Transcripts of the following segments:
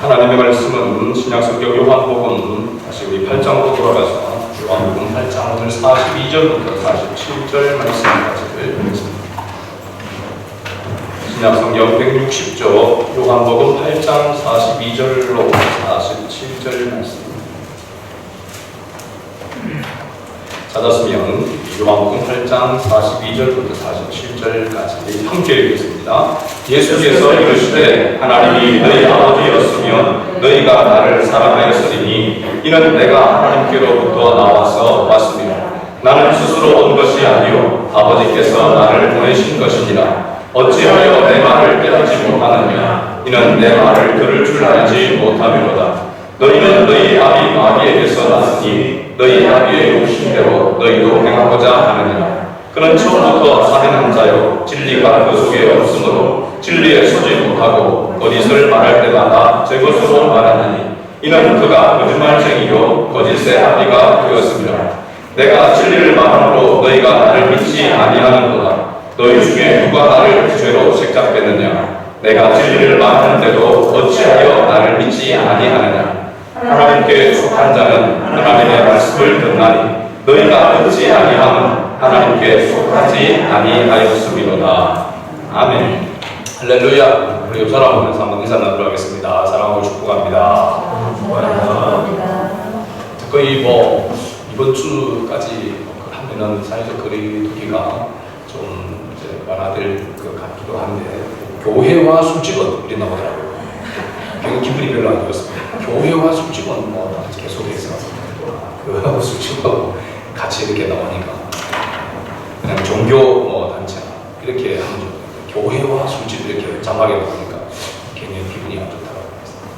하나님의 말씀은 신약성경 요한복음, 다시 우리 8장으로 돌아가서 요한복음 8장 오늘 42절부터 47절 말씀까지를 읽겠습니다. 신약성경 160조 요한복음 8장 42절로 47절 말씀 찾았으면 요한복음 8장 42절부터 47절까지 함께 읽겠습니다. 예수께서 이르시되 하나님이 너희 아버지였으면 너희가 나를 사랑하였으리니 이는 내가 하나님께로부터 나와서 왔으며 나는 스스로 온 것이 아니요 아버지께서 나를 보내신 것이니라. 어찌하여 내 말을 깨닫지 못하느냐? 이는 내 말을 들을 줄 알지 못함이로다. 너희는 너희 아비 마귀에게서 났으니 너희 아비의 욕심대로 너희도 행하고자 하느니라. 그는 처음부터 살인한 자요 진리가 그 속에 없으므로 진리에 서지 못하고 거짓을 말할 때마다 제 것으로 말하느니 이는 그가 거짓말쟁이요 거짓의 아비가 되었습니다. 내가 진리를 말함으로 너희가 나를 믿지 아니하는도다. 너희 중에 누가 나를 죄로 책잡겠느냐? 내가 진리를 말하는데도 어찌하여 나를 믿지 아니하느냐? 하나님께 속한 자는 하나님의 말씀을 듣나니 너희가 듣지 아니함은 하나님께 속하지 아니하였음이로다. 아멘. 할렐루야. 우리 옆 사람 보면서 한번 인사 나누도록 하겠습니다. 사랑하고 축복합니다. 거의 이번 주까지 하면은 사회적 거리두기가 좀 이제 완화될 것 같기도 한데 교회와 술집은 이리 나오더라고요. 기분이 별로 안 좋았습니다. 교회와 술집은 계속해서 그하고 술집하고 같이 이렇게 나오니까 그냥 종교 단체 이렇게 하면 좀 교회와 술집 이렇게 장하게 나오니까 굉장히 기분이 안 좋다고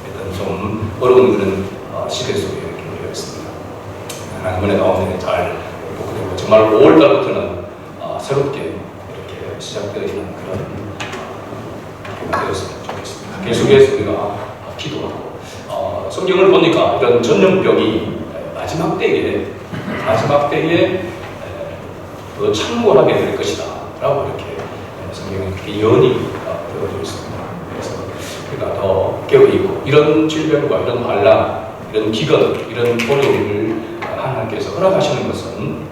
일단 좀 어려운 그런 시대 속에 이렇게 놓여 있습니다. 하나님 은혜 가운데 잘 보게 되고 정말 5월달부터는 새롭게 이렇게 시작되는 그런 교회가 되었으면 좋겠습니다. 계속해서 우리가 기도하고 성경을 보니까 이런 전염병이 마지막 때에 더 창궐하게 될 것이다 라고 이렇게 성경에 그렇게 예언이 되어져 있습니다. 그래서 우리가 더 깨어있고 이런 질병과 이런 환란, 이런 기근, 이런 어려움을 하나님께서 허락하시는 것은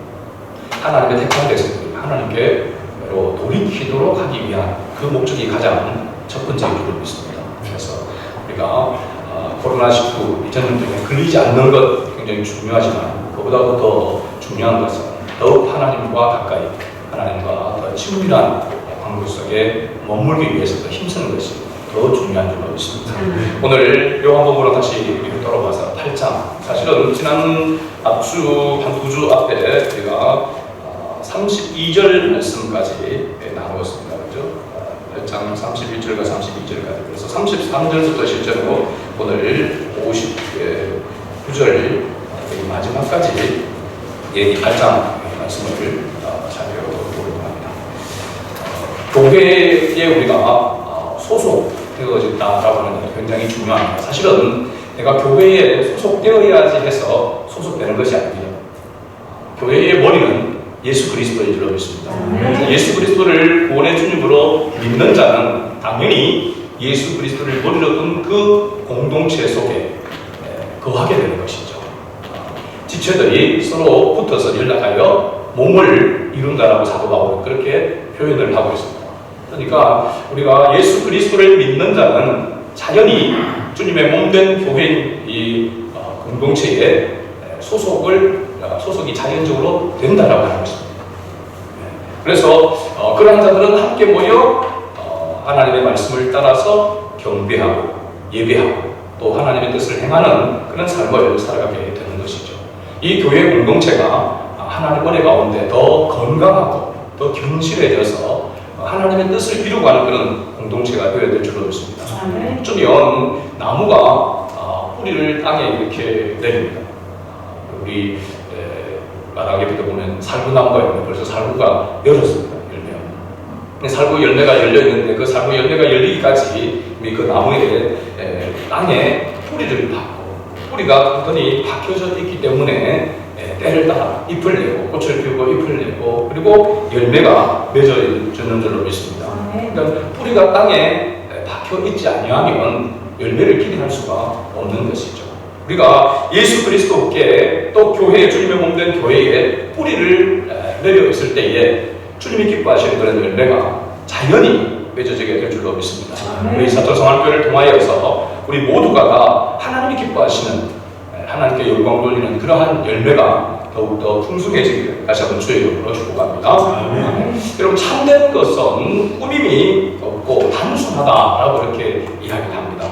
하나님의 택한 백성들이 하나님께로 돌이키도록 하기 위한 그 목적이 가장 첫 번째인 줄 믿습니다. 그래서 우리가 코로나19 전염병에 걸리지 않는 것 굉장히 중요하지만 그보다도 더 중요한 것은 더욱 하나님과 가까이 하나님과 더 친밀한 관계 속에 머물기 위해서 더 힘쓰는 것이 더 중요한 줄로 믿습니다. 오늘 요한복음으로 다시 돌아와서 8장 사실은 지난 앞주 한 2주 앞에 제가 32절 말씀까지 나누었습니다. 그렇죠? 8장 31절과 32절까지 그래서 33절부터 실제로 오늘 59절 마지막까지 이 8장 말씀을 살펴보려고 합니다. 교회에 우리가 소속되어졌다라고 하는 것이 굉장히 중요합니다. 사실은 내가 교회에 소속되어야지 해서 소속되는 것이 아닙니다. 교회의 머리는 예수 그리스도인 줄로 믿습니다. 예수 그리스도를 구원의 주님으로 믿는 자는 당연히 예수 그리스도를 머리로 둔 그 공동체 속에 거하게 되는 것이죠. 지체들이 서로 붙어서 연락하여 몸을 이룬다라고 사도 바울은 그렇게 표현을 하고 있습니다. 그러니까 우리가 예수 그리스도를 믿는 자는 자연히 주님의 몸된 교회인 이 공동체에 소속이 자연적으로 된다라고 하는 것입니다. 그래서 그러한 자들은 함께 모여 하나님의 말씀을 따라서 경배하고 예배하고 또 하나님의 뜻을 행하는 그런 삶을 살아가게 되는 것이죠. 이 교회 공동체가 하나님 은혜 가운데 더 건강하고 더 견실해져서 하나님의 뜻을 이루고 하는 그런 공동체가 되어야 될 줄로 믿습니다. 어쩌면 나무가 뿌리를 땅에 이렇게 내립니다. 우리 마당에부터 보면 살구나무가 있는데 벌써 살구가 열었습니다. 살구 열매가 열려있는데 그 살구 열매가 열리기까지 우리 그 나무에 땅에 뿌리를 박고 뿌리가 튼튼히 박혀져 있기 때문에 때를 따라 잎을 내고 꽃을 피우고 잎을 내고 그리고 열매가 맺어지는 줄로 믿습니다. 그러니까 뿌리가 땅에 박혀 있지 아니하면 열매를 기대할 수가 없는 것이죠. 우리가 예수 그리스도께 또 교회에 주님의 몸된 교회에 뿌리를 내려 있을 때에 주님이 기뻐하시는 그런 열매가 자연히 맺어지게 될 줄로 믿습니다. 우리 사토성활교회를 통하여서 우리 모두가 다 하나님이 기뻐하시는 하나님께 영광 돌리는 그러한 열매가 더욱더 풍성해지기를 다시 한번 주의 이름으로 축복합니다. 여러분, 참된 것은 꾸밈이 없고 단순하다라고 이렇게 이야기를 합니다.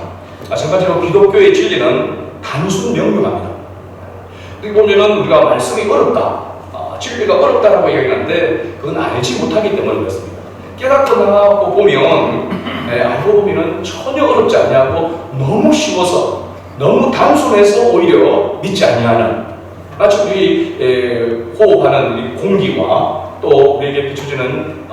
마찬가지로 기독교의 진리는 단순 명료합니다. 여기 보면은 우리가 말씀이 어렵다, 진리가 어렵다라고 이야기하는데 그건 알지 못하기 때문에 그렇습니다. 깨닫고 나가고 보면 알고 보면은 전혀 어렵지 아니하고 너무 쉬워서 너무 단순해서 오히려 믿지 아니하는, 마치 우리 호흡하는 이 공기와 또 우리에게 비춰지는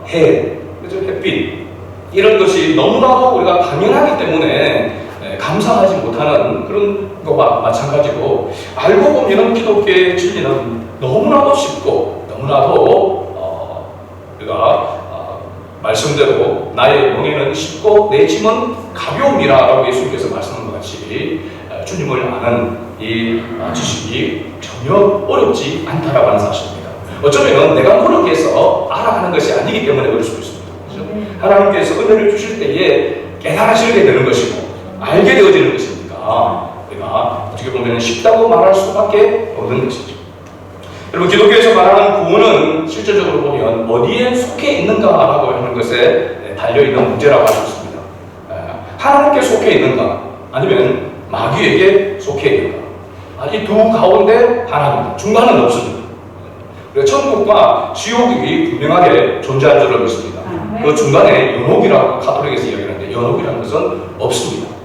햇빛, 이런 것이 너무나도 우리가 당연하기 때문에 감상하지 못하는 그런 것과 마찬가지고, 알고 보면 기독교의 진리는 너무나도 쉽고 너무나도 우리가 말씀대로 나의 멍에는 쉽고 내 짐은 가벼움이라고 예수님께서 말씀한 것 같이 주님을 아는 이 지식이 전혀 어렵지 않다라고 하는 사실입니다. 어쩌면 내가 노력해서 알아가는 것이 아니기 때문에 그럴 수도 있습니다. 그렇죠? 하나님께서 은혜를 주실 때에 깨달아지게 되는 것이고 알게 되어지는 것이니까 우리가 어떻게 보면 쉽다고 말할 수밖에 없는 것이죠. 여러분, 기독교에서 말하는 구원은 실질적으로 보면 어디에 속해 있는가라고 하는 것에 달려있는 문제라고 할 수 있습니다. 하나님께 속해 있는가 아니면 마귀에게 속해 있는가, 이 두 가운데 하나입니다. 중간은 없습니다. 천국과 지옥이 분명하게 존재하는 줄로 믿습니다. 그 중간에 연옥이라고 카톨릭에서 이야기하는데 연옥이라는 것은 없습니다.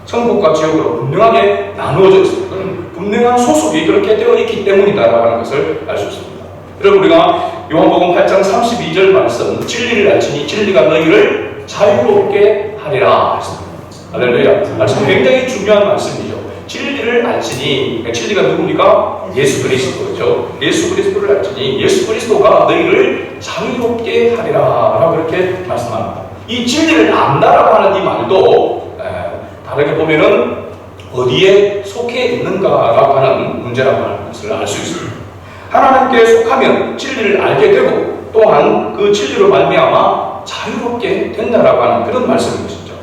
천국과 지옥으로 분명하게 나누어져 있습니다. 그건 분명한 소속이 그렇게 되어 있기 때문이다라고 하는 것을 알 수 있습니다. 여러분, 우리가 요한복음 8장 32절 말씀, 진리를 알지니 진리가 너희를 자유롭게 하리라 했습니다. 할렐루야. 말씀 굉장히 중요한 말씀이죠. 진리를 알지니, 진리가 누굽니까? 예수 그리스도죠. 예수 그리스도를 알지니 예수 그리스도가 너희를 자유롭게 하리라 라고 그렇게 말씀합니다. 이 진리를 안다라고 하는 이 말도 다르게 보면은 어디에 속해 있는가라고 하는 문제라고 하는 것을 알 수 있습니다. 하나님께 속하면 진리를 알게 되고 또한 그 진리로 말미암아 자유롭게 된다라고 하는 그런 말씀인 것이죠.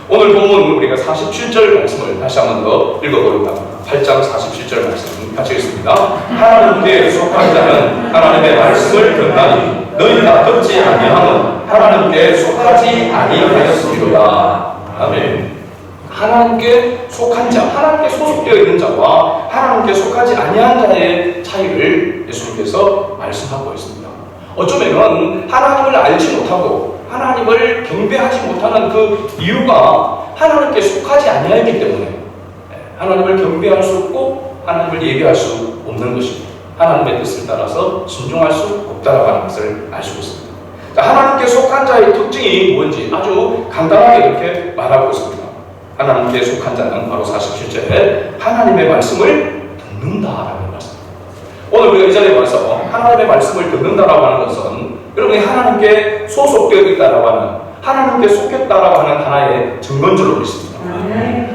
오늘 본문 우리가 47절 말씀을 다시 한 번 더 읽어보려고 합니다. 8장 47절 말씀 같이 읽습니다. 하나님께 속한 자는 하나님의 말씀을 듣나니 너희가 듣지 아니함은 하나님께 속하지 아니하였음이로다. 아멘. 하나님께 속한 자, 하나님께 소속되어 있는 자와 하나님께 속하지 아니한 자의 차이를 예수님께서 말씀하고 있습니다. 어쩌면 하나님을 알지 못하고 하나님을 경배하지 못하는 그 이유가 하나님께 속하지 아니하기 때문에 하나님을 경배할 수 없고 하나님을 예배할 수 없는 것입니다. 하나님의 뜻을 따라서 순종할 수 없다라고 하는 것을 알 수 있습니다. 자, 하나님께 속한 자의 특징이 뭔지 아주 간단하게 이렇게 말하고 있습니다. 하나님께 속한 자는 바로 47절에 하나님의 말씀을 듣는다라는 말씀입니다. 오늘 우리가 이 자리에 와서 하나님의 말씀을 듣는다라고 하는 것은 여러분이 하나님께 소속되어 있다라고 하는, 하나님께 속했다라고 하는 하나의 증거줄로 있습니다.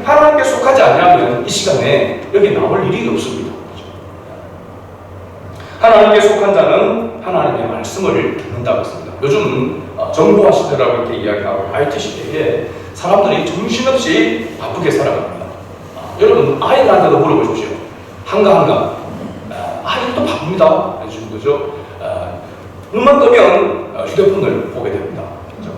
하나님께 속하지 않으면 이 시간에 여기 나올 일이 없습니다. 하나님께 속한 자는 하나님의 말씀을 듣는다고 했습니다. 요즘 정보화 시대라고 이렇게 이야기하고 IT 시대에 사람들이 정신없이 바쁘게 살아갑니다. 여러분, 아이들한테도 물어보십시오. 한가한가. 아이들도 바쁩니다. 해주는 거죠. 눈만 뜨면 휴대폰을 보게 됩니다.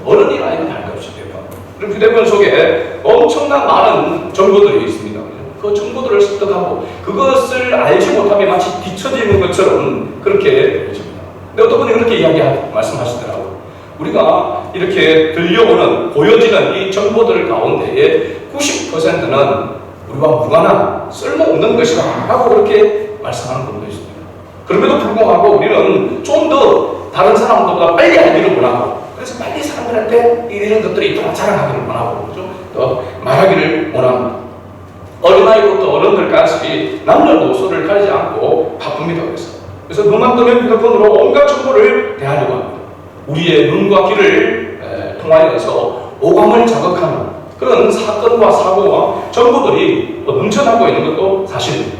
어른이 아이는 할 것 없이 휴대폰. 그리고 휴대폰 속에 엄청난 많은 정보들이 있습니다. 그 정보들을 습득하고 그것을 알지 못하게 마치 뒤처지는 것처럼 그렇게 보여집니다. 근데 어떤 분이 그렇게 말씀하시더라고요. 우리가 이렇게 들려오는, 보여지는 이 정보들 가운데에 90%는 우리와 무관한, 쓸모없는 것이다 라고 그렇게 말씀하는 분도 있습니다. 그럼에도 불구하고 우리는 좀 더 다른 사람들보다 빨리 알기를 원하고, 그래서 빨리 사람들한테 이런 것들이 있다고 자랑하기를 원하고, 또 말하기를 원합니다. 어린아이부터 어른들까지 남녀노소를 가리지 않고 바쁩니다. 그래서 눈만 뜨면 휴대폰으로 온갖 정보를 대하려고 합니다. 우리의 눈과 귀를 통하여서 오감을 자극하는 그런 사건과 사고와 정보들이 넘쳐나고 있는 것도 사실입니다.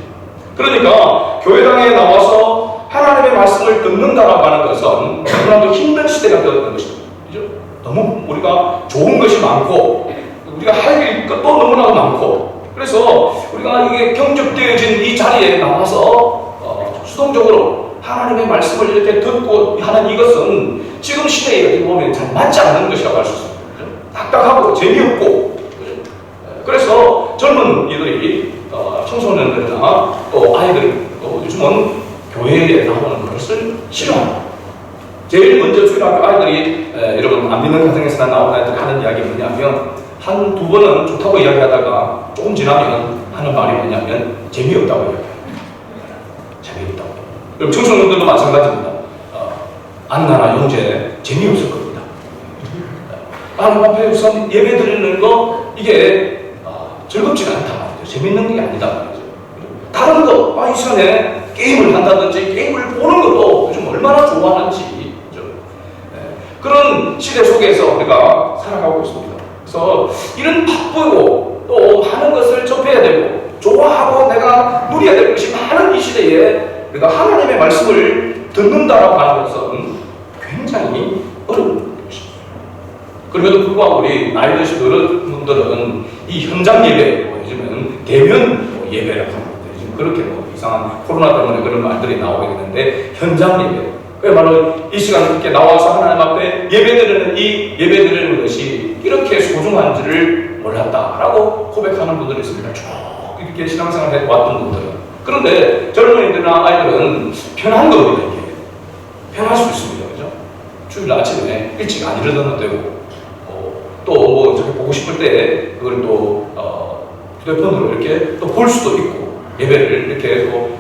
그러니까 교회당에 나와서 하나님의 말씀을 듣는다라고 하는 것은 너무나도 힘든 시대가 되었던 것입니다. 그죠? 너무 우리가 좋은 것이 많고 우리가 할 것도 너무나도 많고 그래서 우리가 이게 경적되어진 이 자리에 나와서 수동적으로 하나님의 말씀을 이렇게 듣고 하는 이것은 지금 시대에 어떻게 보면 잘 맞지 않는 것이라고 할 수 있습니다. 딱딱하고 재미없고 그래서 젊은 이들이 청소년들이나 또 아이들 또 요즘은 교회에 나오는 것을 싫어합니다. 제일 먼저 초등학교 아이들이 여러분 안 믿는 가정에서 나오는 아이들 하는 이야기 뭐냐면 한 두 번은 좋다고 이야기하다가 조금 지나면 하는 말이 뭐냐면 재미없다고 이야기합니다. 재미없다고. 그럼 청소년들도 마찬가지입니다. 안나나 영재 재미없을 겁니다. 하나님 앞에 우선 예배 드리는 거 이게 즐겁지가 않다 말이죠. 재밌는 게 아니다 말이죠. 다른 거, 이 시간에 게임을 한다든지 게임을 보는 것도 요즘 얼마나 좋아하는지 그런 시대 속에서 우리가 살아가고 있습니다. 그래서 이런 바쁘고 또 많은 것을 접해야 되고 좋아하고 내가 누려야 될 것이 많은 이 시대에 우리가 하나님의 말씀을 듣는다라고 하는 것은 굉장히 어려운 것입니다. 그럼에도 불구하고 우리 나이 드신 어른분들은 이 현장 예배, 요즘은 대면 예배라고 합니다. 지금 그렇게 이상한 코로나 때문에 그런 말들이 나오게 되는데 현장 예배. 그야말로 이 시간 이렇게 나와서 하나님 앞에 예배드리는 이 예배드리는 것이 이렇게 소중한지를 몰랐다라고 고백하는 분들이 있습니다. 쭉 이렇게 신앙생활 해왔던 분들은. 그런데 젊은이들이나 아이들은 편한 겁니다. 이게 편할 수 있습니다. 그죠? 주일 아침에 일찍 안 일어나도 되고 또 저기 보고 싶을 때 그걸 또 휴대폰으로 이렇게 또 볼 수도 있고 예배를 이렇게 또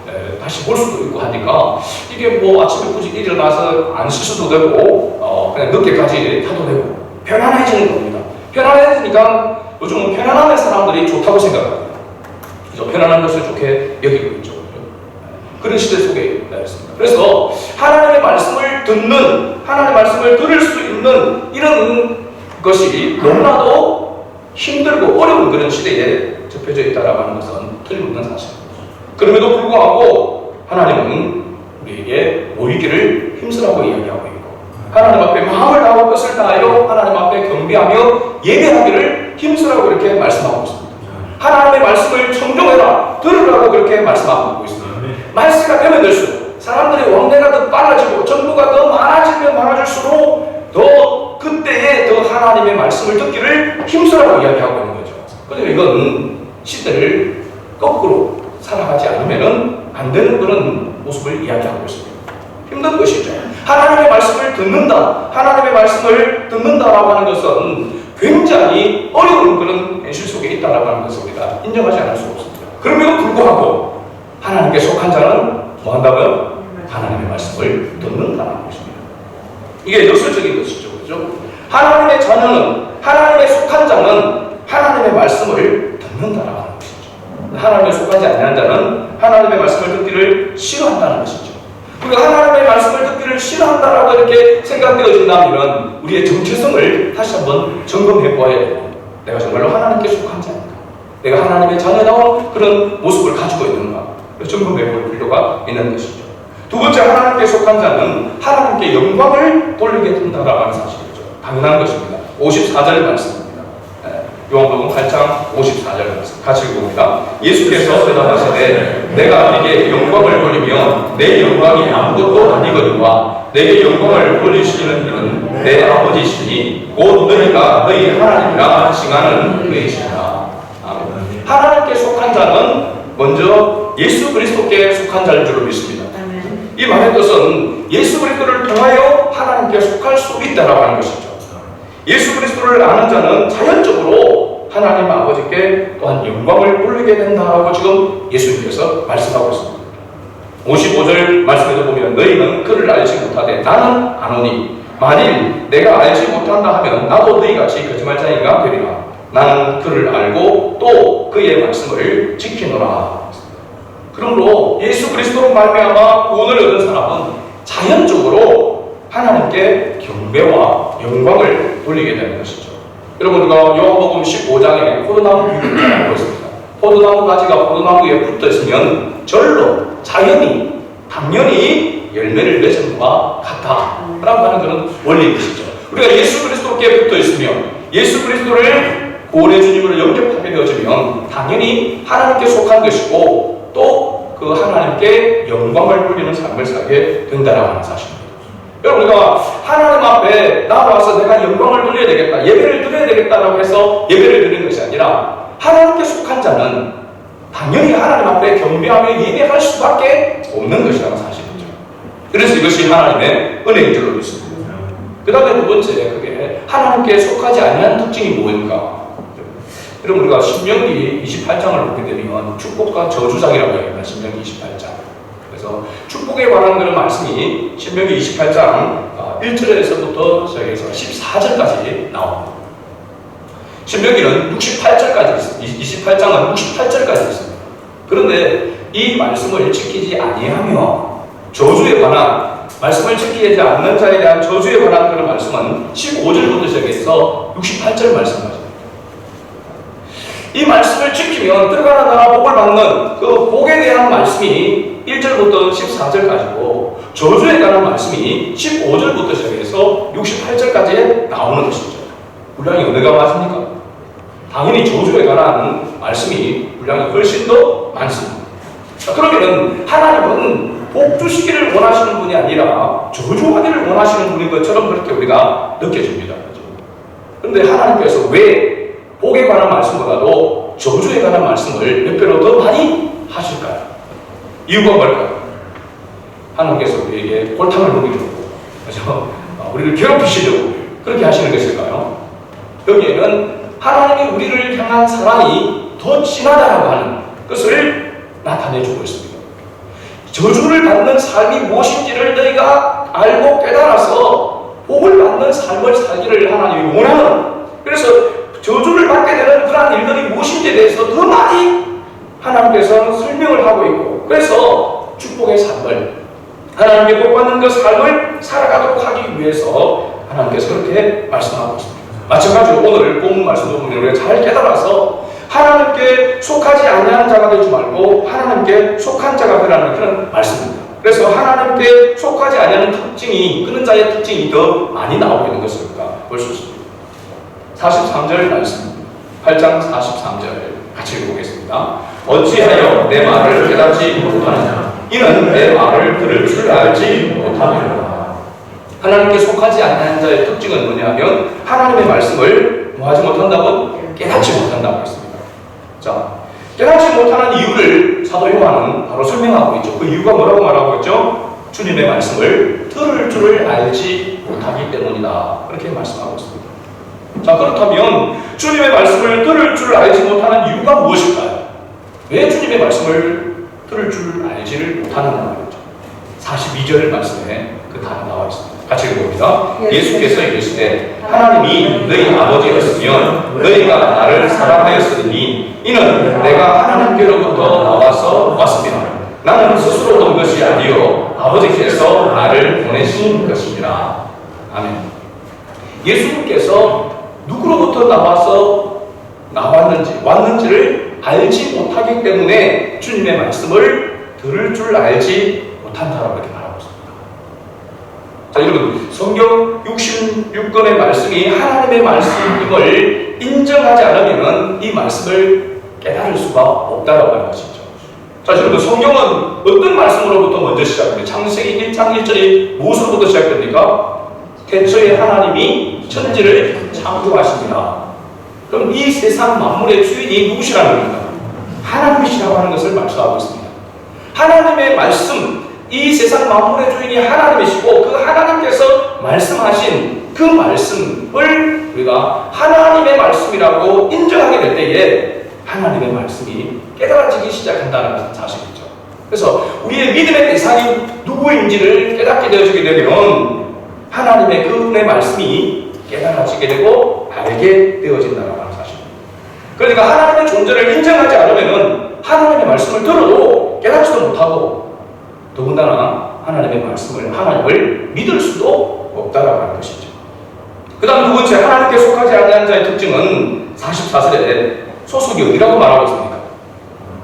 다시 볼 수도 있고 하니까 이게 아침에 굳이 일어나서 안 씻어도 되고 그냥 늦게까지 타도 되고 편안해지는 겁니다. 편안해지니까 요즘은 편안한 사람들이 좋다고 생각합니다. 그래서 편안한 것을 좋게 여기고 있죠. 그런 시대 속에 있습니다. 그래서 하나님의 말씀을 듣는 하나님의 말씀을 들을 수 있는 이런 것이 너무나도 힘들고 어려운 그런 시대에 접혀져 있다라고 하는 것은 틀림없는 사실입니다. 그럼에도 불구하고 하나님은 우리에게 모이기를 힘쓰라고 이야기하고 있고 하나님 앞에 마음을 다하고 뜻을 다하여 하나님 앞에 경배하며 예배하기를 힘쓰라고 이렇게 말씀하고 있습니다. 하나님의 말씀을 청종해라 들으라고 그렇게 말씀하고 있습니다. 말세가 되면 될수록 사람들의 왕래가 더 빨라지고 정보가 더 많아지면 많아질수록 더 그때에 더 하나님의 말씀을 듣기를 힘쓰라고 이야기하고 있는 거죠. 그런데 이건 시대를 거꾸로 살아가지 않으면 안 되는 그런 모습을 이야기하고 있습니다. 힘든 것이죠. 하나님의 말씀을 듣는다, 하나님의 말씀을 듣는다라고 하는 것은 굉장히 어려운 그런 현실 속에 있다라고 하는 것을 우리가 인정하지 않을 수가 없습니다. 그럼에도 불구하고 하나님께 속한 자는 뭐 한다고요? 하나님의 말씀을 듣는다는 것입니다. 이게 역설적인 것이죠. 그렇죠? 하나님의 자녀는, 하나님의 속한 자는 하나님의 말씀을 듣는다라고 하는 것이죠. 하나님에 속하지 않는 자는 하나님의 말씀을 듣기를 싫어한다는 것이죠. 우리가 하나님의 말씀을 듣기를 싫어한다라고 이렇게 생각되어진다면 우리의 정체성을 다시 한번 점검해 보아야 돼요. 내가 정말로 하나님께 속한 자인가? 내가 하나님의 자녀다운 그런 모습을 가지고 있는가? 점검해 볼 필요가 있는 것이죠. 두 번째, 하나님께 속한 자는 하나님께 영광을 돌리게 된다라고 하는 사실이죠. 당연한 것입니다. 54절 말씀입니다. 요한복음 8장 54절 말씀 같이 읽어봅니다. 예수께서 대답하시되 내가 네게 영광을 돌리면 내 영광이 아무것도 아니거니와 내게 영광을 돌리시는 이는 내 아버지시니 곧 너희가 너희 하나님이라 칭하는 그이시라. 하나님께 속한 자는 먼저 예수 그리스도께 속한 자인 줄로 믿습니다. 이 말의 뜻은 예수 그리스도를 통하여 하나님께 속할 수 있다라고 하는 것이죠. 예수 그리스도를 아는 자는 자연적으로 하나님 아버지께 또한 영광을 돌리게 된다라고 지금 예수님께서 말씀하고 있습니다. 55절 말씀에도 보면 너희는 그를 알지 못하되 나는 아노니 만일 내가 알지 못한다 하면 나도 너희같이 거짓말자인가 되리라. 나는 그를 알고 또 그의 말씀을 지키노라. 그러므로 예수 그리스도로 말미암아 구원을 얻은 사람은 자연적으로 하나님께 경배와 영광을 돌리게 되는 것이죠. 여러분, 우리가 요한복음 15장에 포도나무 비유를 잘 알고 있습니다. 포도나무 가지가 포도나무에 붙어 있으면 절로 당연히 열매를 맺은 것과 같다라고 하는 그런 원리인 것이죠. 우리가 예수 그리스도께 붙어 있으면, 예수 그리스도를 구원의 주님으로 영접하게 되어지면 당연히 하나님께 속한 것이고 또 그 하나님께 영광을 돌리는 삶을 살게 된다라고 하는 사실입니다. 여러분, 우리가 하나님 앞에 나와서 내가 영광을 돌려야 되겠다, 예배를 드려야 되겠다라고 해서 예배를 드리는 것이 아니라 하나님께 속한 자는 당연히 하나님 앞에 경배하며 예배할 수밖에 없는 것이라는 사실이죠. 그래서 이것이 하나님의 은혜인 줄로 믿습니다. 그 다음에 두 번째, 그게 하나님께 속하지 않는 특징이 무엇인가? 여러분, 우리가 신명기 28장을 보게 되면 축복과 저주장이라고 합니다. 신명기 28장. 그래서 축복에 관한 그런 말씀이 신명기 28장 1절에서부터 시작해서 14절까지 나옵니다. 신명기는 68절까지 있습니다. 28장은 68절까지 있습니다. 그런데 이 말씀을 지키지 아니하며 저주에 관한 말씀을 지키지 않는 자에 대한 저주에 관한 그런 말씀은 15절부터 시작해서 68절 말씀까지. 이 말씀을 지키면 들어가는 나라 복을 받는 그 복에 대한 말씀이 1절부터 14절까지고 저주에 관한 말씀이 15절부터 시작해서 68절까지 나오는 것이죠. 분량이 어디가 맞습니까? 당연히 저주에 관한 말씀이 분량이 훨씬 더 많습니다. 그러면 하나님은 복 주시기를 원하시는 분이 아니라 저주하기를 원하시는 분인 것처럼 그렇게 우리가 느껴집니다. 그런데 하나님께서 왜 복에 관한 말씀보다도 저주에 관한 말씀을 몇 배로 더 많이 하실까요? 이유가 뭘까요? 하나님께서 우리에게 골탕을 먹이려고, 그래서 우리를 괴롭히시려고 그렇게 하시는 것일까요? 여기에는 하나님이 우리를 향한 사랑이 더 진하다라고 하는 것을 나타내주고 있습니다. 저주를 받는 삶이 무엇인지를 너희가 알고 깨달아서 복을 받는 삶을 살기를 하나님이 원하는, 그래서 저주를 받게 되는 그러한 일들이 무엇인지에 대해서 더 많이 하나님께서는 설명을 하고 있고, 그래서 축복의 삶을, 하나님께 복받는 그 삶을 살아가도록 하기 위해서 하나님께서 그렇게 말씀하고 있습니다. 마찬가지로 오늘 본문 말씀도 보면 우리가 잘 깨달아서 하나님께 속하지 아니하는 자가 되지 말고 하나님께 속한 자가 되라는 그런 말씀입니다. 그래서 하나님께 속하지 아니하는 특징이, 그런 자의 특징이 더 많이 나오고 있는 것을 우리가 볼 수 있습니다. 43절 말씀, 8장 43절 같이 읽어보겠습니다. 어찌하여 내 말을 깨닫지 못하느냐? 이는 내 말을 들을 줄 알지 못하느니라. 하나님께 속하지 않는 자의 특징은 뭐냐면 하나님의 말씀을 뭐하지 못한다고? 깨닫지 못한다고 했습니다. 자, 깨닫지 못하는 이유를 사도 요한은 바로 설명하고 있죠. 그 이유가 뭐라고 말하고 있죠? 주님의 말씀을 들을 줄을 알지 못하기 때문이다. 그렇게 말씀하고 있습니다. 자, 그렇다면 주님의 말씀을 들을 줄 알지 못하는 이유가 무엇일까요? 왜 주님의 말씀을 들을 줄 알지를 못하는가 말이죠. 42절 말씀에 그 답이 나와 있습니다. 같이 읽어봅니다. 예수께서 이르시되 하나님이 너희 아버지였으면 너희가 나를 사랑하였으니 이는 내가 하나님께로부터 나와서 왔습니다. 나는 스스로 온 것이 아니요 아버지께서 나를 보내신 것입니다. 아멘. 예수님께서 누구로부터 왔는지를 알지 못하기 때문에 주님의 말씀을 들을 줄 알지 못한다라고 이렇게 말하고 있습니다. 자, 여러분, 성경 66권의 말씀이 하나님의 말씀임을 인정하지 않으면 이 말씀을 깨달을 수가 없다라고 하는 것이죠. 자, 여러분, 성경은 어떤 말씀으로부터 먼저 시작합니까? 창세기 1장 1절이 무엇으로부터 시작됩니까? 태초에 하나님이 천지를 창조하십니다. 그럼 이 세상 만물의 주인이 누구시라는 겁니까? 하나님이시라고 하는 것을 말씀하고 있습니다. 하나님의 말씀, 이 세상 만물의 주인이 하나님이시고 그 하나님께서 말씀하신 그 말씀을 우리가 하나님의 말씀이라고 인정하게 될 때에 하나님의 말씀이 깨달아지기 시작한다는 사실이죠. 그래서 우리의 믿음의 대상이 누구인지를 깨닫게 되어지게 되면 하나님의 그 은혜의 말씀이 깨달아지게 되고 알게 되어진다는 사실입니다. 그러니까 하나님의 존재를 인정하지 않으면 하나님의 말씀을 들어도 깨닫지도 못하고 더군다나 하나님의 말씀을, 하나님을 믿을 수도 없다라고 하는 것이죠. 그 다음 두 번째, 하나님께 속하지 않는 자의 특징은 44절에 소속이 어디라고 말하고 있습니까?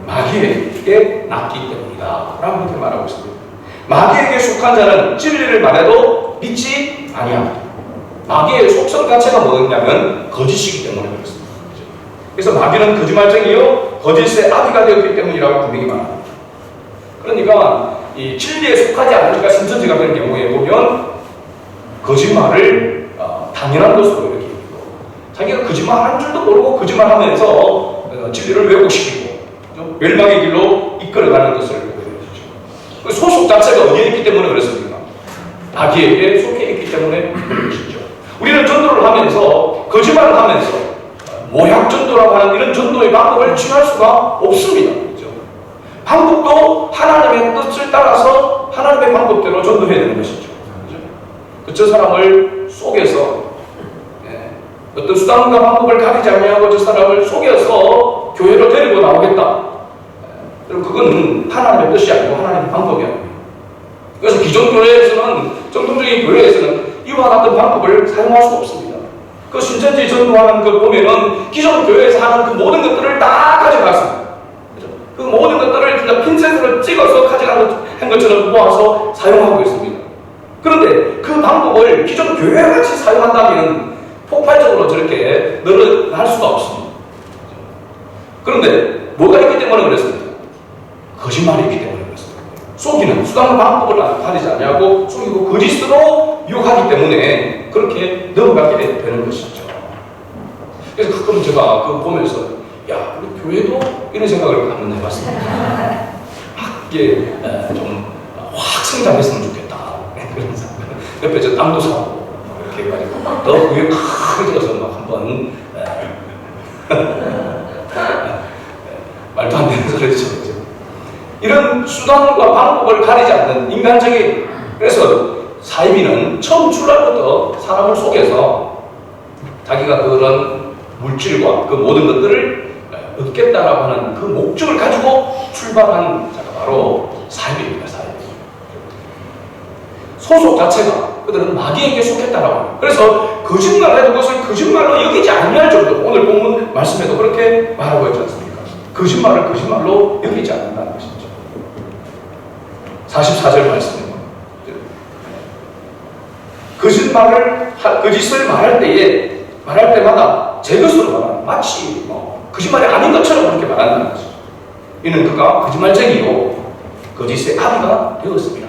마귀에게 낫기 때문이다 라고 이렇게 말하고 있습니다. 마귀에게 속한 자는 진리를 말해도 믿지 아니합니다. 마귀의 속성 자체가 뭐냐면 거짓이기 때문에 그렇습니다. 그래서 마귀는 거짓말쟁이요 거짓의 아비가 되었기 때문이라고 분명히 말합니다. 그러니까 이 진리에 속하지 않은 자가 신천지가 된 경우에 보면 거짓말을 당연한 것으로 이렇게 얘기하고 자기가 거짓말하는 줄도 모르고 거짓말하면서 진리를 왜곡시키고 멸망의 길로 이끌어가는 것을 보게 되죠. 그 소속 자체가 어디에 있기 때문에 그렇습니까? 마귀에게 속해 있기 때문에 그런 것이죠. 우리는 전도를 하면서 거짓말을 하면서 모약 전도라고 하는 이런 전도의 방법을 취할 수가 없습니다. 그렇죠? 방법도 하나님의 뜻을 따라서 하나님의 방법대로 전도해야 되는 것이죠. 저 사람을 속여서 어떤 수단과 방법을 가리지 아니하고 저 사람을 속여서 교회로 데리고 나오겠다. 그럼 그건 하나님의 뜻이 아니고 하나님의 방법이 아닙니다. 그래서 기존 교회에서는 정통적인 교회에서는 이와 같은 방법을 사용할 수 없습니다. 그 신천지 전도하는 거 보면은 기존 교회에서 하는 그 모든 것들을 다 가져갔습니다. 그 모든 것들을 진짜 핀셋으로 찍어서 가져간 것처럼 모아서 사용하고 있습니다. 그런데 그 방법을 기존 교회같이 사용한다면 폭발적으로 저렇게 늘어날 수가 없습니다. 그런데 뭐가 있기 때문에 그랬습니까? 거짓말이 있기 때문에 그렇습니다. 속이는 수단과 방법을 가리지 아니하고 속이고 거짓으로 유혹하기 때문에 그렇게 넘어가게 되는 것이죠. 그래서 가끔 제가 그거 보면서 야, 우리 교회도 이런 생각을 한번 해봤습니다. 이게 좀 확 성장했으면 좋겠다. 그런 생각. 옆에 저 땅도 사고 이렇게 해가지고 더 위에 크게 들어서 막 한번 말도 안 되는 소리죠. 이런 수단과 방법을 가리지 않는 인간적인, 그래서 사이비는 처음 출발부터 사람을 속여서 자기가 그런 물질과 그 모든 것들을 얻겠다라고 하는 그 목적을 가지고 출발한 자가 바로 사이비입니다. 사이비. 소속 자체가 그들은 마귀에게 속했다라고 합니다. 그래서 거짓말해도 그것을 거짓말로 여기지 아니할 정도, 오늘 본문 말씀에도 그렇게 말하고 있지 않습니까? 거짓말을 거짓말로 여기지 않는다는 것이죠. 44절 말씀입니다. 거짓을 말할 때마다 제 것으로 말하는, 마치 거짓말이 아닌 것처럼 그렇게 말한다는 것이죠. 이는 그가 거짓말쟁이요 거짓의 아비가 되었습니다.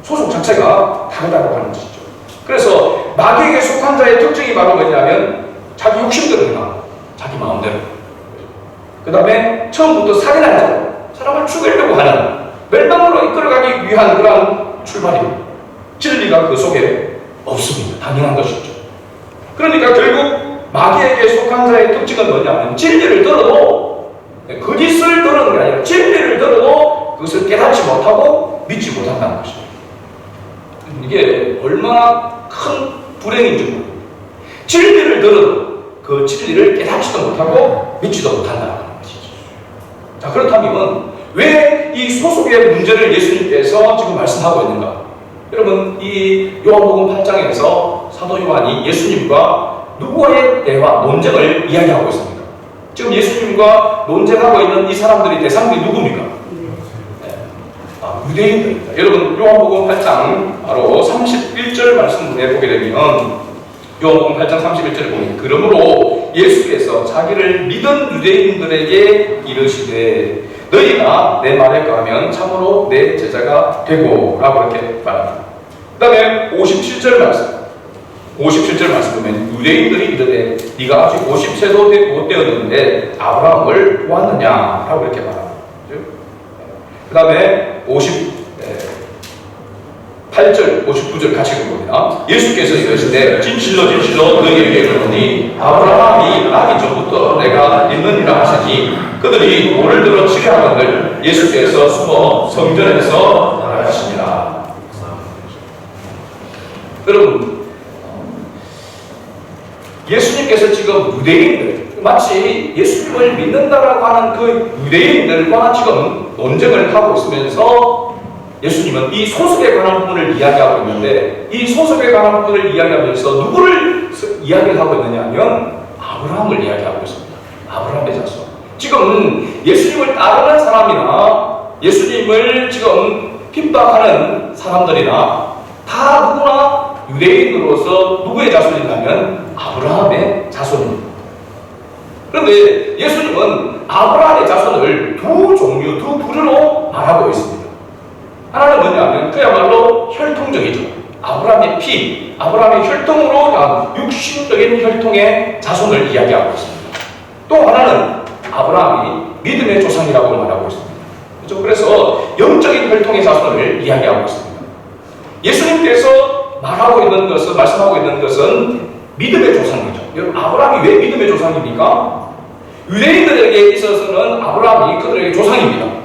소속 자체가 다르다고 하는 것이죠. 그래서 마귀에게 속한 자의 특징이 바로 뭐냐면 자기 욕심대로나 자기 마음대로, 그 다음에 처음부터 살인한 자로 사람을 죽이려고 하는, 멸망으로 이끌어가기 위한 그런 출발입니다. 진리가 그 속에 없습니다. 당연한 것이죠. 그러니까 결국 마귀에게 속한 자의 특징은 뭐냐면 진리를 들어도, 거짓을 들은 게 아니라 진리를 들어도 그것을 깨닫지 못하고 믿지 못한다는 것입니다. 이게 얼마나 큰 불행인지 모릅니다. 진리를 들어도 그 진리를 깨닫지도 못하고 믿지도 못한다는 것이죠. 자, 그렇다면 왜 이 소속의 문제를 예수님께서 지금 말씀하고 있는가? 여러분, 이 요한복음 8장에서 사도 요한이 예수님과 누구와의 대화, 논쟁을 이야기하고 있습니다. 지금 예수님과 논쟁하고 있는 이 사람들이 대상들이 누굽니까? 유대인들입니다. 여러분, 요한복음 8장 바로 31절 말씀에 보게 되면, 요한복음 8장 31절에 보면, 그러므로 예수께서 자기를 믿은 유대인들에게 이르시되 너희가 내 말에 거하면 참으로 내 제자가 되고 라고 이렇게 말합니다. 그 다음에 57절 말씀, 57절 말씀 보면 유대인들이 이르되 네가 아직 50세도 못 되었는데 아브라함을 보았느냐 라고 이렇게 말합니다. 그 다음에 58절, 59절 같이 읽어봅니다. 예수께서 이르시되 진실로 진실로 너희에게 이르노니 아브라함이 나기 전부터 내가 있느니라 하시니 그들이 돌을 들어 치게 하거늘 예수께서 숨어 성전에서 나가시니라. 여러분, 예수님께서 지금 유대인들, 마치 예수님을 믿는다라고 하는 그 유대인들과 지금 논쟁을 하고 있으면서 예수님은 이 소속에 관한 부분을 이야기하고 있는데 이 소속에 관한 부분을 이야기하면서 누구를 이야기를 하고 있느냐 하면 아브라함을 이야기하고 있습니다. 아브라함의 자손. 지금 예수님을 따르는 사람이나 예수님을 지금 핍박하는 사람들이나 다 누구나 유대인으로서 누구의 자손이냐면 아브라함의 자손입니다. 그런데 예수님은 아브라함의 자손을 두 종류, 두 부류로 말하고 있습니다. 하나는 뭐냐면 그야말로 혈통적이죠. 아브라함의 피, 아브라함의 혈통으로 육신적인 혈통의 자손을 이야기하고 있습니다. 또 하나는 아브라함이 믿음의 조상이라고 말하고 있습니다. 그렇죠? 그래서 영적인 혈통의 자손을 이야기하고 있습니다. 예수님께서 말씀하고 있는 것은 믿음의 조상이죠. 여러분, 아브라함이 왜 믿음의 조상입니까? 유대인들에게 있어서는 아브라함이 그들에게 조상입니다.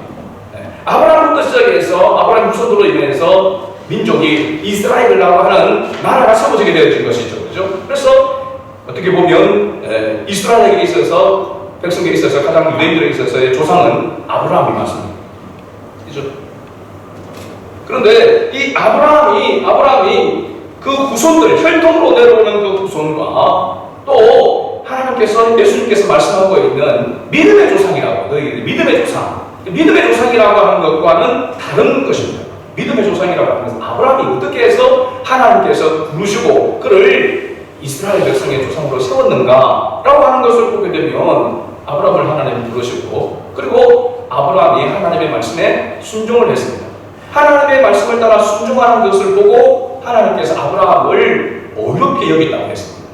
아브라함부터 시작해서 아브라함 후손으로 인해서 민족이 이스라엘이라고 하는 나라가 세워지게 되어진 것이죠. 그렇죠? 그래서 어떻게 보면 이스라엘에게 있어서 백성에게 있어서 가장 유대인들에게 있어서의 조상은 아브라함이 맞습니다. 그렇죠? 그런데 이 아브라함이 그 후손들, 혈통으로 내려오는 그 후손과 또 하나님께서 예수님께서 말씀하고 있는 믿음의 조상이라고, 믿음의 조상이라고 하는 것과는 다른 것입니다. 믿음의 조상이라고 하는 것은 아브라함이 어떻게 해서 하나님께서 부르시고 그를 이스라엘 백성의 조상으로 세웠는가라고 하는 것을 보게 되면 아브라함을 하나님이 부르시고 그리고 아브라함이 하나님의 말씀에 순종을 했습니다. 하나님의 말씀을 따라 순종하는 것을 보고 하나님께서 아브라함을 어렵게 여긴다고 했습니다.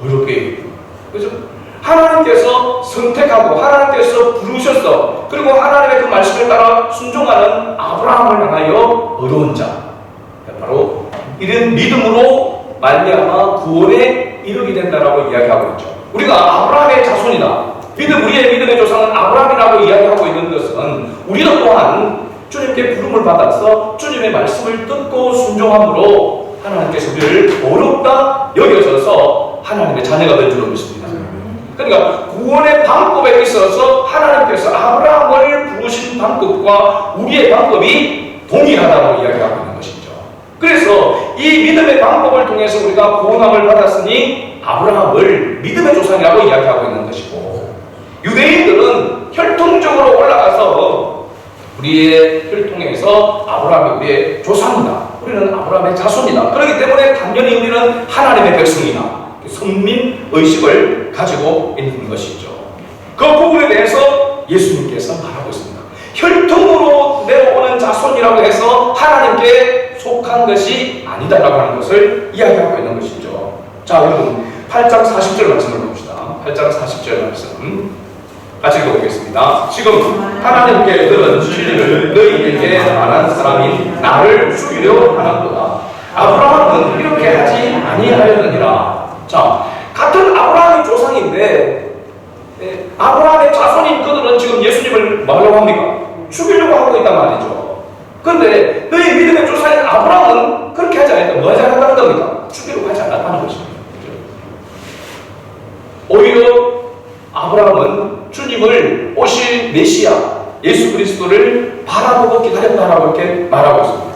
어렵게 여긴다. 그죠? 하나님께서 선택하고 하나님께서 부르셨어. 그리고 하나님의 그 말씀을 따라 순종하는 아브라함을 향하여 어려운 자. 바로 이런 믿음으로 말미암아 구원에 이르게 된다라고 이야기하고 있죠. 우리가 아브라함의 자손이다. 우리의 믿음의 조상은 아브라함이라고 이야기하고 있는 것은 우리도 또한 주님께 부름을 받아서 주님의 말씀을 듣고 순종함으로 하나님께서 우리를 어렵다 여겨져서 하나님의 자녀가 된 줄로 믿습니다. 그러니까 구원의 방법에 있어서 하나님께서 아브라함을 부르신 방법과 우리의 방법이 동일하다고 이야기하고 있는 것이죠. 그래서 이 믿음의 방법을 통해서 우리가 구원함을 받았으니 아브라함을 믿음의 조상이라고 이야기하고 있는 것이고 유대인들은 혈통적으로 올라가서 우리의 혈통에서 아브라함이 우리의 조상이다. 우리는 아브라함의 자손이다. 그렇기 때문에 당연히 우리는 하나님의 백성이다. 선민 의식을 가지고 있는 것이죠. 그 부분에 대해서 예수님께서 말하고 있습니다. 혈통으로 내려오는 자손이라고 해서 하나님께 속한 것이 아니다라고 하는 것을 이야기하고 있는 것이죠. 자, 여러분 8장 40절 말씀을 봅시다. 8장 40절 말씀 같이 읽어보겠습니다. 지금 하나님께 들은 진리를 너희에게 말한 사람인 나를 죽이려 하는도다. 아브라함은 이렇게 하지 아니하였느니라. 자, 같은 아브라함의 조상인데 아브라함의 자손인 그들은 지금 예수님을 뭐하려고 합니까? 죽이려고 하고 있단 말이죠. 그런데 너희 믿음의 조상인 아브라함은 그렇게 하지 않았다. 뭐 하지 않았다는 겁니까? 죽이려고 하지 않았다는 것입니다. 오히려 아브라함은 주님을 오실 메시아 예수 그리스도를 바라보고 기다렸다라고 이렇게 말하고 있습니다.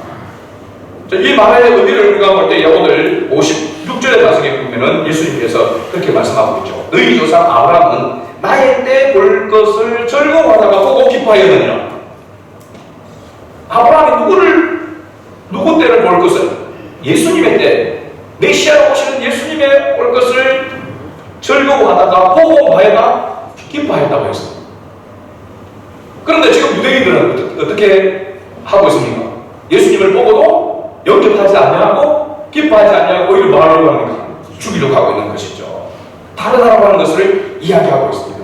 이 말의 의미를 우리가 볼 때 오늘 56절의 말씀에 보면은 예수님께서 그렇게 말씀하고 있죠. 너희 조상 아브라함은 나의 때 볼 것을 즐거워하다가 보고 기뻐하였느니라. 아브라함이 누구 때를 볼 것을? 예수님의 때, 메시아로 오시는 예수님의 볼 것을 즐거워하다가 보고 뭐했다? 기뻐했다고 했습니다. 그런데 지금 유대인들은 어떻게 하고 있습니까? 예수님을 보고도 영접하지 않냐고 기뻐하지 않냐고 오히려 뭐하려고 합니까? 죽이려고 하고 있는 것이죠. 다르다고 하는 것을 이야기하고 있습니다.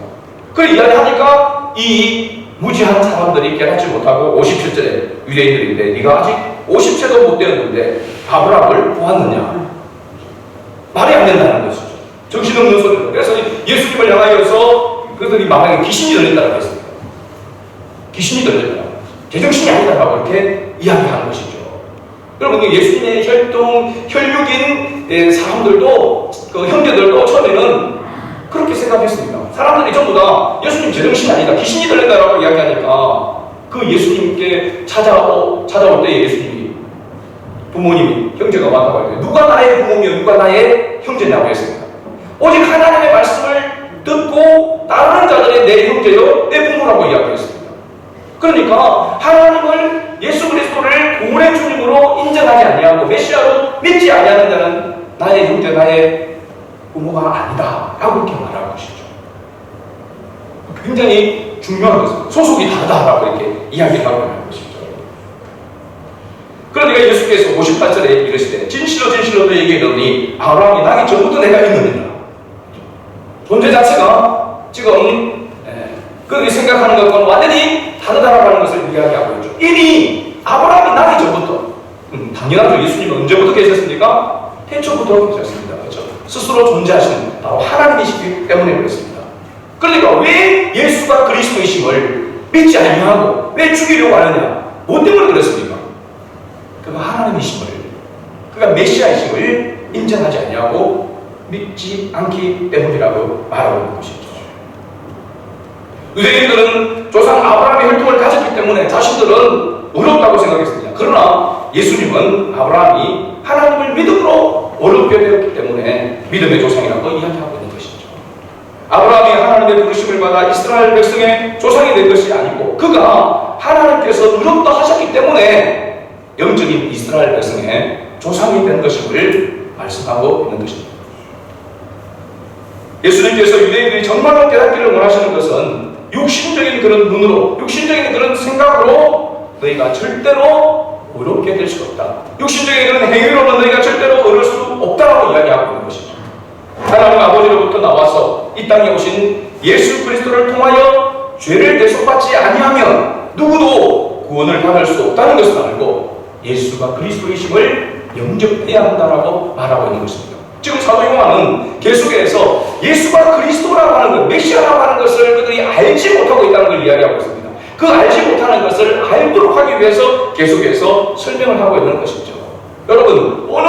그 이야기하니까 이 무지한 사람들이 깨닫지 못하고 57절에 유대인들인데 네가 아직 50세도 못 되었는데 아브라함을 보았느냐? 말이 안 된다는 것이죠. 정신없는 소리로. 그래서 예수님을 향하여서 그들이 말하기에 귀신이 들린다고 했습니다. 귀신이 들린다. 제정신이 아니다라고 이렇게 이야기하는 것이죠. 여러분, 예수님의 혈육인 사람들도, 그 형제들도 처음에는 그렇게 생각했습니다. 사람들이 전부 다 예수님 제정신이 아니다, 귀신이 들린다라고 이야기하니까 그 예수님께 찾아올 때 예수님이 부모님이 형제가 왔다고 할 때 누가 나의 부모며 누가 나의 형제냐고 했습니다. 오직 하나님의 말씀을 듣고 따르는 자들이 내 형제요 내 부모라고 이야기했습니다. 그러니까 하나님을 예수 그리스도를 구원의 주님으로 인정하지 아니하고 메시아로 믿지 아니하는 자는 나의 형제 나의 부모가 아니다 라고 이렇게 말하는 것이죠. 굉장히 중요한 것은 소속이 다르다라고 이렇게 이야기를 하고 있는 것이죠. 그러니까 예수께서 58절에 이르시되 진실로 진실로 너희에게 이르노니 아브라함이 나기 전부터 내가 있느니라. 존재 자체가 지금 그들이 생각하는 것과는 완전히 다르다라는 것을 이야기하고 있죠. 이미 아브라함이 나기 전부터 당연하죠. 예수님은 언제부터 계셨습니까? 태초부터 계셨습니다. 그렇죠? 스스로 존재하시는 바로 하나님이시기 때문에 그렇습니다. 그러니까 왜 예수가 그리스도이심을 믿지 아니하고 왜 죽이려고 하느냐? 뭐 때문에 그렇습니까? 그가 하나님이심을, 그가 메시아이심을 인정하지 아니하고 믿지 않기 때문이라고 말하고 있는 것이죠. 유대인들은 조상 아브라함의 혈통을 가졌기 때문에 자신들은 어렵다고 생각했습니다. 그러나 예수님은 아브라함이 하나님을 믿음으로 어렵게 되었기 때문에 믿음의 조상이라고 이야기하고 있는 것이죠. 아브라함이 하나님의 부르심을 받아 이스라엘 백성의 조상이 된 것이 아니고 그가 하나님께서 어렵다 하셨기 때문에 영적인 이스라엘 백성의 조상이 된 것임을 말씀하고 있는 것입니다. 예수님께서 유대인들이 정말로 깨닫기를 원하시는 것은 육신적인 그런 눈으로, 육신적인 그런 생각으로 너희가 절대로 어렵게 될 수 없다. 육신적인 그런 행위로는 너희가 절대로 어려울 수 없다라고 이야기하고 있는 것이죠. 하나님 아버지로부터 나와서 이 땅에 오신 예수 그리스도를 통하여 죄를 대속받지 아니하면 누구도 구원을 받을 수 없다는 것을 알고 예수가 그리스도이심을 영접해야 한다라고 말하고 있는 것입니다. 지금 사도 요한은 계속해서 예수가 그리스도라고 하는 것, 메시아라고 하는 것을 그들이 알지 못하고 있다는 걸 이야기하고 있습니다. 그 알지 못하는 것을 알도록 하기 위해서 계속해서 설명을 하고 있는 것이죠. 여러분, 어느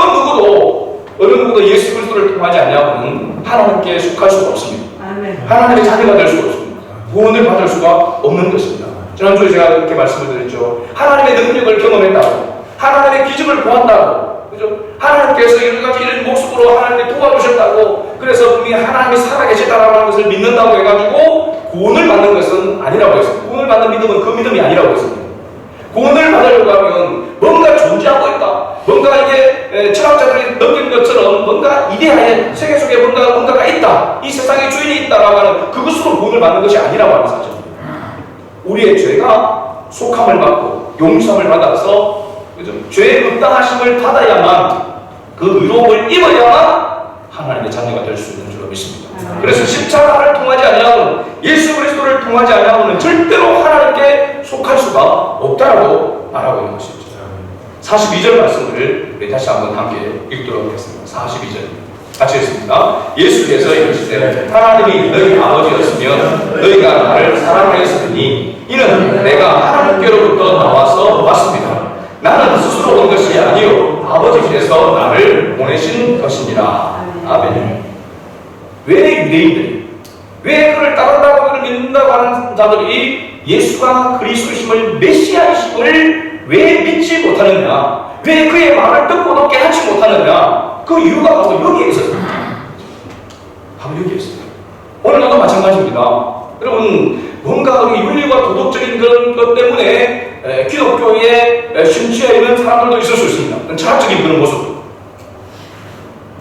누구도 예수 그리스도를 통하지 않냐고는 하나님께 속할 수가 없습니다. 하나님의 자녀가 될 수가 없습니다. 구원을 받을 수가 없는 것입니다. 지난주에 제가 그렇게 말씀을 드렸죠. 하나님의 능력을 경험했다고, 하나님의 기적을 보았다고, 그죠? 하나님께서 여러가지 이런 모습으로 하나님께 도와주셨다고, 그래서 분명히 하나님이 살아계시다라고 하는 것을 믿는다고 해가지고 구원을 받는 것은 아니라고 했습니다. 구원을 받는 믿음은 그 믿음이 아니라고 했습니다. 구원을 받으려고 하면 뭔가 존재하고 있다, 뭔가 이게 철학자들이 느낀 것처럼 뭔가 이데아에 세계 속에 뭔가가 있다, 이 세상에 주인이 있다라고 하는 그것으로 구원을 받는 것이 아니라고 하는 사실입니다. 우리의 죄가 속함을 받고 용서함을 받아서 죄의 응당하심을 받아야만, 그 의로움을 입어야만 하나님의 자녀가 될 수 있는 줄로 믿습니다. 그래서 십자가를 통하지 아니하고는, 예수 그리스도를 통하지 아니하고는 절대로 하나님께 속할 수가 없다라고 말하고 있는 것이죠. 42절 말씀을 우리 다시 한번 함께 읽도록 하겠습니다. 42절 같이 읽습니다. 예수께서 이르시되 하나님이 너희 아버지였으면 너희가 나를 사랑하였으니 이는 내가 하나님께로부터 나와서 왔습니다. 나는 스스로 온 것이 아니요 아버지께서 나를 보내신 것이니라. 아멘. 왜 유대인들이, 왜 그를 따른다고 그를 믿는다고 하는 자들이 예수가 그리스도이심을, 메시아이심을 왜 믿지 못하느냐, 왜 그의 말을 듣고도 깨닫지 못하느냐, 그 이유가 바로 여기에 있었습니다. 바로 여기에 있습니다. 오늘도 마찬가지입니다. 여러분, 뭔가 우리 윤리와 도덕적인 그런 것 때문에 기독교에 심취해 있는 사람들도 있을 수 있습니다. 철학적인 그런 모습.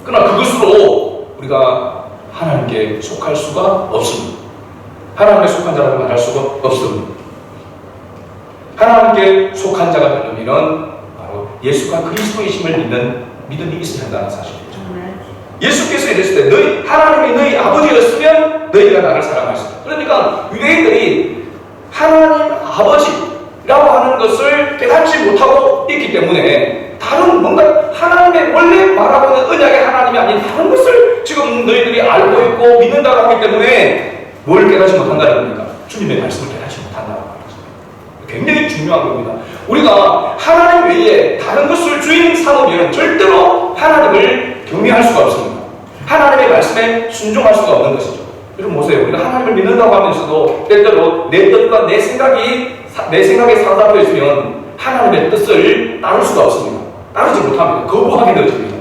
그러나 그것으로 우리가 하나님께 속할 수가 없습니다. 하나님께 속한 자라고 말할 수가 없습니다. 하나님께 속한 자가 되려면 바로 예수가 그리스도이심을 믿는 믿음이 있어야 한다는 사실이죠. 예수께서 이랬을 때 하나님이 너희 아버지였으면 너희가 나를 사랑하시다. 그러니까 유대인들이 하나님 아버지라고 하는 것을 깨닫지 못하고 있기 때문에 다른 뭔가 하나님의 원래 말하고 있는 언약의 하나님이 아닌 다른 것을 지금 너희들이 알고 있고 믿는다고 하기 때문에 뭘 깨닫지 못한다는 겁니까? 주님의 말씀을 깨닫지 못한다고 하는 것입니다. 굉장히 중요한 겁니다. 우리가 하나님 외에 다른 것을 주인 삼으면 절대로 하나님을 경외할 수가 없습니다. 하나님의 말씀에 순종할 수가 없는 것이죠. 여러분 보세요. 우리가 하나님을 믿는다고 하면서도 때때로 내 뜻과 내 생각이 내 생각에 사로잡혀 있으면 하나님의 뜻을 따를 수가 없습니다. 따르지 못합니다. 거부하게 되어집니다.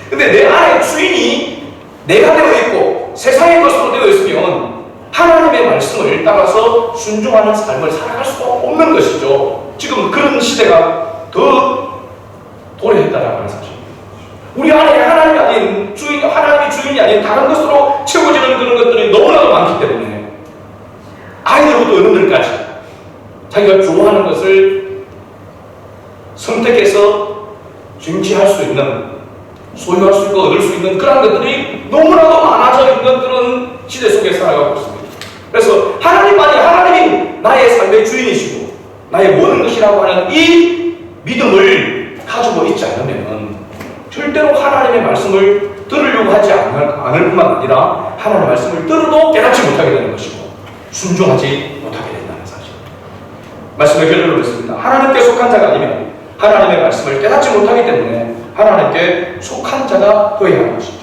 근데 내 안에 주인이 내가 되어 있고 세상의 것으로 되어 있으면 하나님의 말씀을 따라서 순종하는 삶을 살아갈 수가 없는 것이죠. 지금 그런 시대가 더 도래했다라고 하는 사실입니다. 우리 안에 하나님이 아닌 하나님이 주인이 아닌 다른 것으로 채워지는 그런 것들이 너무나도 많기 때문에 아이들부터 어른들까지 자기가 좋아하는 것을 선택해서 쟁취할 수 있는, 소유할 수 있고 얻을 수 있는 그런 것들이 너무나도 많아져 있는 그런 시대 속에 살아가고 있습니다. 그래서 하나님이 나의 삶의 주인이시고 나의 모든 것이라고 하는 이 믿음을 가지고 있지 않으면 절대로 하나님의 말씀을 들으려고 하지 않을 뿐만 아니라 하나님의 말씀을 들어도 깨닫지 못하게 되는 것이고 순종하지 못하게 된다는 사실. 말씀의 결론을 듣습니다. 하나님께 속한 자가 아니면 하나님의 말씀을 깨닫지 못하기 때문에 하나님께 속한 자가 되어야 하는 것이죠.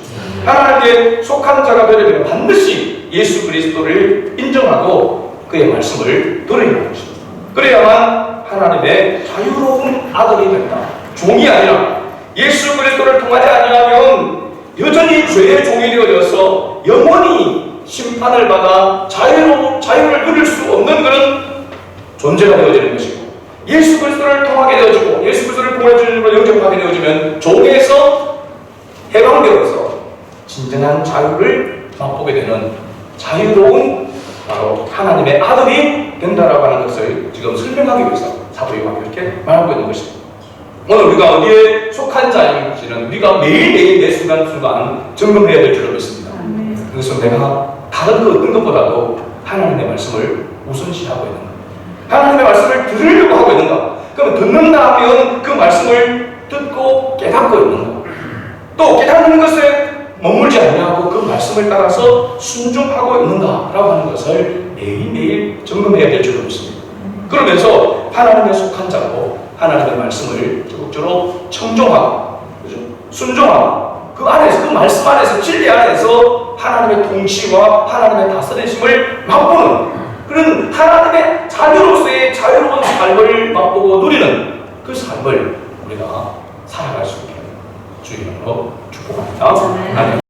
하나님께 속한 자가 되려면 반드시 예수 그리스도를 인정하고 그의 말씀을 들어야 하는 것입니다. 그래야만 하나님의 자유로운 아들이 된다. 종이 아니라 예수 그리스도를 통하지 아니하면 여전히 죄의 종이 되어져서 영원히 심판을 받아 자유를 누릴 수 없는 그런 존재가 되어지는 것이고, 예수 그리스도를 통하게 되어지고 예수 그리스도를 구원주님으로 영접하게 되어지면 종에서 해방되어서 진정한 자유를 맛보게 되는 자유로운 바로 하나님의 아들이 된다라고 하는 것을 지금 설명하기 위해서 사도 요한이 이렇게 말하고 있는 것입니다. 오늘 우리가 어디에 속한 자인지는 우리가 매일매일 매 순간순간 점검해야 될 줄로 믿습니다. 그래서 내가 다른 그 어떤 것보다도 하나님의 말씀을 우선시하고 있는 것, 하나님의 말씀을 들으려고 하고 있는가? 그럼 듣는다 하면 그 말씀을 듣고 깨닫고 있는가? 또 깨닫는 것에 머물지 않냐고 그 말씀을 따라서 순종하고 있는가라고 하는 것을 매일매일 점검해야 될 줄로 믿습니다. 그러면서 하나님의 속한 자고 하나님의 말씀을 적극적으로 청종하고, 그죠? 순종하고 그 안에서, 그 말씀 안에서, 진리 안에서 하나님의 통치와 하나님의 다스리심을 맛보는 그런 하나님의 자녀로서의 자유로운 삶을 맛보고 누리는 그 삶을 우리가 살아갈 수 있게 주의 이름으로 축복합니다. 아멘.